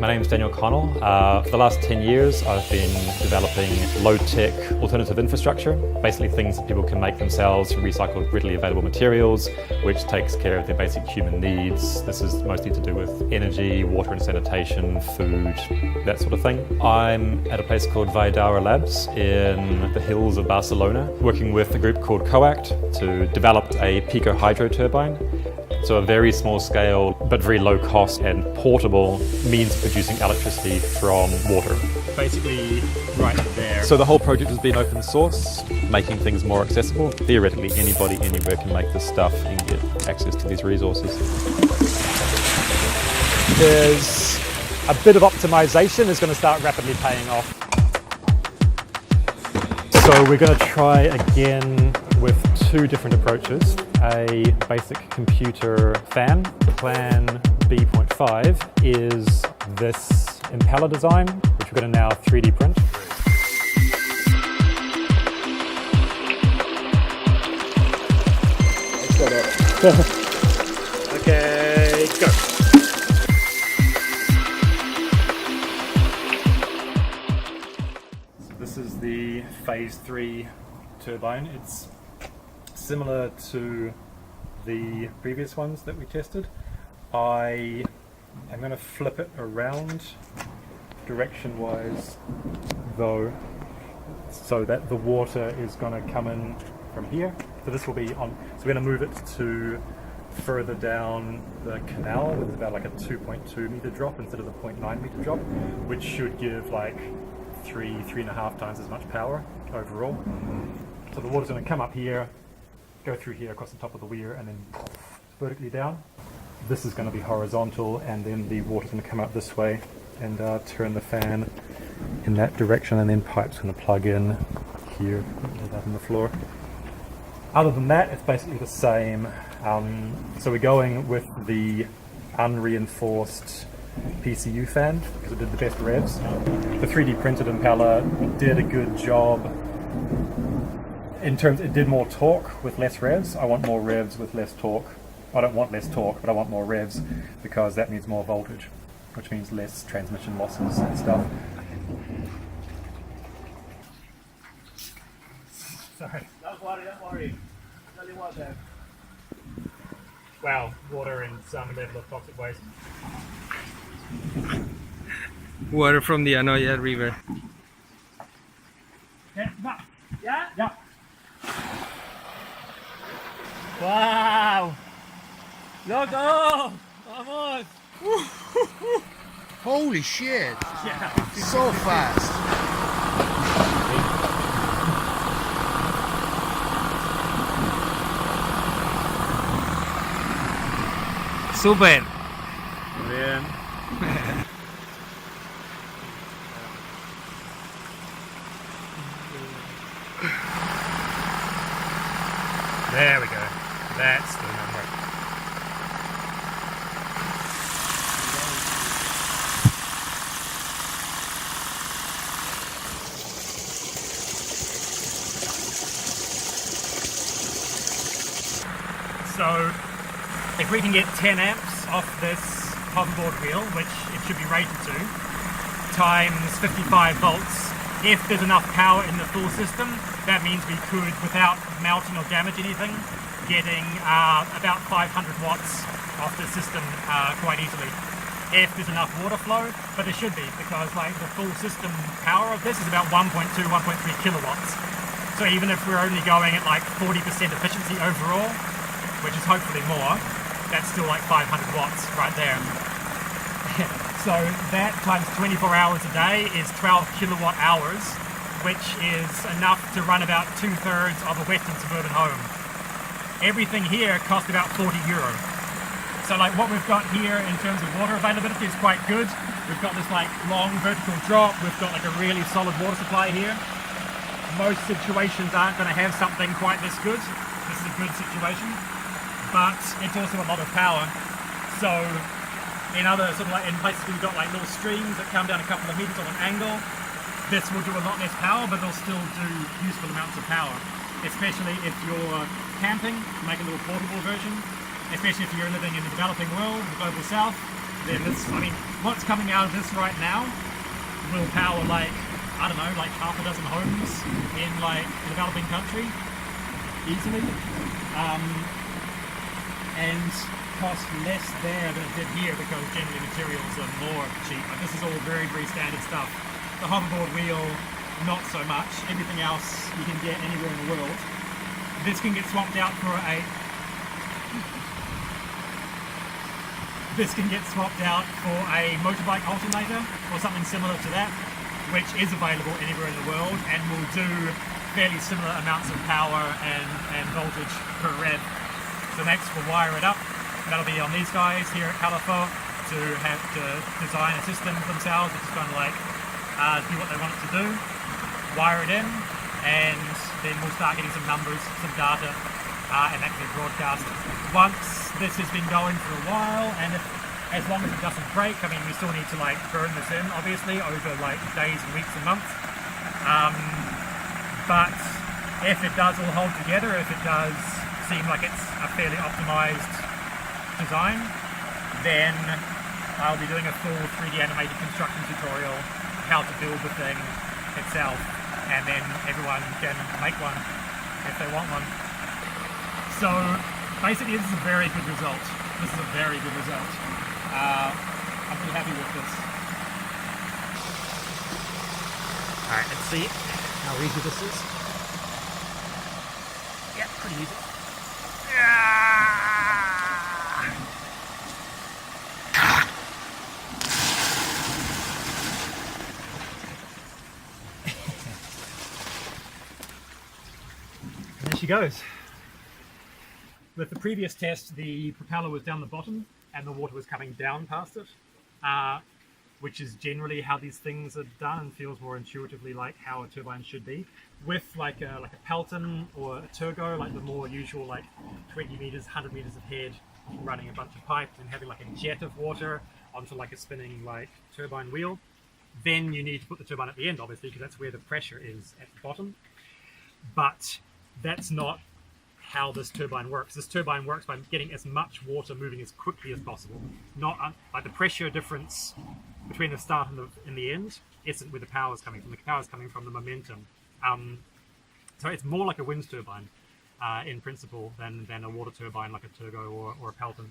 My name's Daniel Connell. For the last 10 years I've been developing low-tech alternative infrastructure, basically things that people can make themselves from recycled readily available materials, which takes care of their basic human needs. This is mostly to do with energy, water and sanitation, food, that sort of thing. I'm at a place called Vaidara Labs in the hills of Barcelona, working with a group called COACT to develop a pico hydro turbine. So a very small scale, but very low cost and portable means of producing electricity from water. Basically right there. So the whole project has been open source, making things more accessible. Theoretically, anybody, anywhere can make this stuff and get access to these resources. There's a bit of optimization is going to start rapidly paying off. So we're going to try again with two different approaches. A basic computer fan. Plan B.5 is this impeller design, which we're going to now 3D print. Okay, go. So this is the phase 3 turbine. It's similar to the previous ones that we tested. I am going to flip it around direction-wise though, so that the water is going to come in from here. So this will be on, so we're going to move it to further down the canal with about like a 2.2 meter drop instead of the 0.9 meter drop, which should give like 3.5 times as much power overall. So the water's going to come up here, go through here across the top of the weir and then vertically down. This is going to be horizontal, and then the water's going to come up this way and turn the fan in that direction, and then pipe's going to plug in here up on the floor. Other than that, it's basically the same. So we're going with the unreinforced PCU fan because it did the best revs. The 3D printed impeller did a good job. In terms, it did more torque with less revs. I want more revs with less torque. I don't want less torque, but I want more revs because that means more voltage, which means less transmission losses and stuff. Sorry. Don't worry. Tell you what then. Well, water and some level of toxic waste. Water from the Anoya River. Yeah? Yeah. Wow! Loco! Vamos! Holy shit! Yeah. So fast! Super! Bien. There we go. That's the number. So, if we can get 10 amps off this hoverboard wheel, which it should be rated to, times 55 volts, if there's enough power in the full system, that means we could, without melting or damage anything, getting about 500 watts off the system quite easily. If there's enough water flow, but there should be, because like the full system power of this is about 1.2, 1.3 kilowatts. So even if we're only going at like 40% efficiency overall, which is hopefully more, that's still like 500 watts right there. So that times 24 hours a day is 12 kilowatt hours, which is enough to run about 2/3 of a western suburban home. Everything here cost about €40. So like what we've got here in terms of water availability is quite good. We've got this like long vertical drop, we've got like a really solid water supply here. Most situations aren't going to have something quite this good. This is a good situation, but it's also a lot of power. So in other sort of like in places where you've got like little streams that come down a couple of meters on an angle, this will do a lot less power, but it'll still do useful amounts of power. Especially if you're camping, make a little portable version. Especially if you're living in the developing world, the global south, then this, I mean, what's coming out of this right now will power like, I don't know, like half a dozen homes in like a developing country easily, and cost less there than it did here because generally materials are more cheap. But this is all very, very standard stuff. The hoverboard wheel, not so much. Everything else you can get anywhere in the world. This can get swapped out for a motorbike alternator or something similar to that, which is available anywhere in the world and will do fairly similar amounts of power and voltage per rev. So next we'll wire it up. That'll be on these guys here at Califo to have to design a system for themselves, which is kind of like do what they want it to do, wire it in, and then we'll start getting some numbers, some data, and that can be broadcast. Once this has been going for a while, and as long as it doesn't break, I mean, we still need to like burn this in, obviously, over like days and weeks and months. But if it does all hold together, if it does seem like it's a fairly optimized design, then I'll be doing a full 3D animated construction tutorial how to build the thing itself, and then everyone can make one if they want one. So basically this is a very good result. This is a very good result. I'm pretty happy with this. Alright, let's see how easy this is. Yeah, pretty easy. There she goes. With the previous test, the propeller was down the bottom and the water was coming down past it, which is generally how these things are done and feels more intuitively like how a turbine should be. With like a Pelton or a Turgo, like the more usual like 20 meters, 100 meters of head, running a bunch of pipe and having like a jet of water onto like a spinning like turbine wheel, then you need to put the turbine at the end, obviously, because that's where the pressure is at the bottom. But that's not how this turbine works. This turbine works by getting as much water moving as quickly as possible. Not like the pressure difference between the start and the end isn't where the power is coming from. The power is coming from the momentum. So it's more like a wind turbine in principle than a water turbine like a Turgo or a Pelton.